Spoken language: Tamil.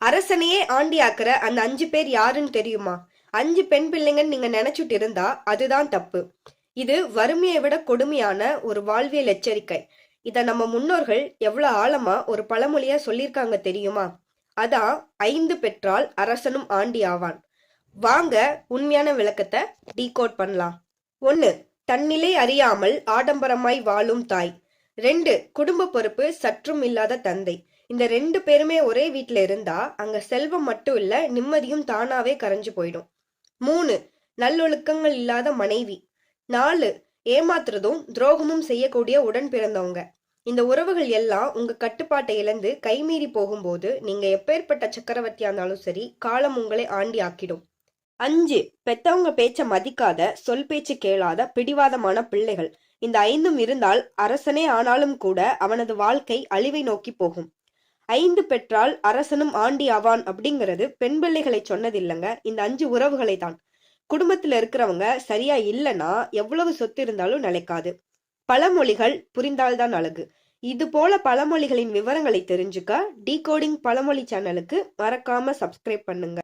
அரசனையே ஆண்டி ஆக்குற அந்த 5 பேர் யாருன்னு தெரியுமா? 5 பெண் பிள்ளைங்கன்னு நீங்க நினைச்சுட்டு இருந்தா அதுதான் தப்பு. இது வறுமையை விட கொடுமையான ஒரு வாழ்வியல் எச்சரிக்கை. இத நம்ம முன்னோர்கள் எவ்வளவு ஆழமா ஒரு பழமொழியா சொல்லியிருக்காங்க தெரியுமா? அதான் 5 பெற்றால் அரசனும் ஆண்டி ஆவான். வாங்க உண்மையான விளக்கத்தை டீகோட் பண்ணலாம். 1. தன்னிலை அறியாமல் ஆடம்பரமாய் வாழும் தாய். 2. குடும்ப பொறுப்பு சற்றும் இல்லாத தந்தை. இந்த 2 பேருமே ஒரே வீட்ல இருந்தா அங்க செல்வம் மட்டும் இல்ல, நிம்மதியும் தானாவே கரைஞ்சு போயிடும். 3. நல்லொழுக்கங்கள் இல்லாத மனைவி. 4. ஏமாத்துறதும் துரோகமும் செய்யக்கூடிய உடன் பிறந்தவங்க. இந்த உறவுகள் எல்லாம் உங்க கட்டுப்பாட்டை இழந்து கைமீறி போகும்போது நீங்க எப்பேற்பட்ட சக்கரவர்த்தியா இருந்தாலும் சரி, காலம் உங்களை ஆண்டி ஆக்கிடும். 5. பெத்தவங்க பேச்ச மதிக்காத, சொல் பேச்சு கேளாத பிடிவாதமான பிள்ளைகள். இந்த 5ம் இருந்தால் அரசனே ஆனாலும் கூட அவனது வாழ்க்கை அழிவை நோக்கி போகும். 5 பெற்றால் அரசனும் ஆண்டி ஆவான் அப்படிங்கிறது பெண் பிள்ளைகளை சொன்னது இல்லைங்க, இந்த 5 உறவுகளை தான். குடும்பத்துல இருக்கிறவங்க சரியா இல்லைன்னா எவ்வளவு சொத்து இருந்தாலும் நிலைக்காது. பழமொழிகள் புரிந்தால்தான் அழகு. இது போல பழமொழிகளின் விவரங்களை தெரிஞ்சுக்க டீகோடிங் பழமொழி சேனலுக்கு மறக்காம சப்ஸ்கிரைப் பண்ணுங்க.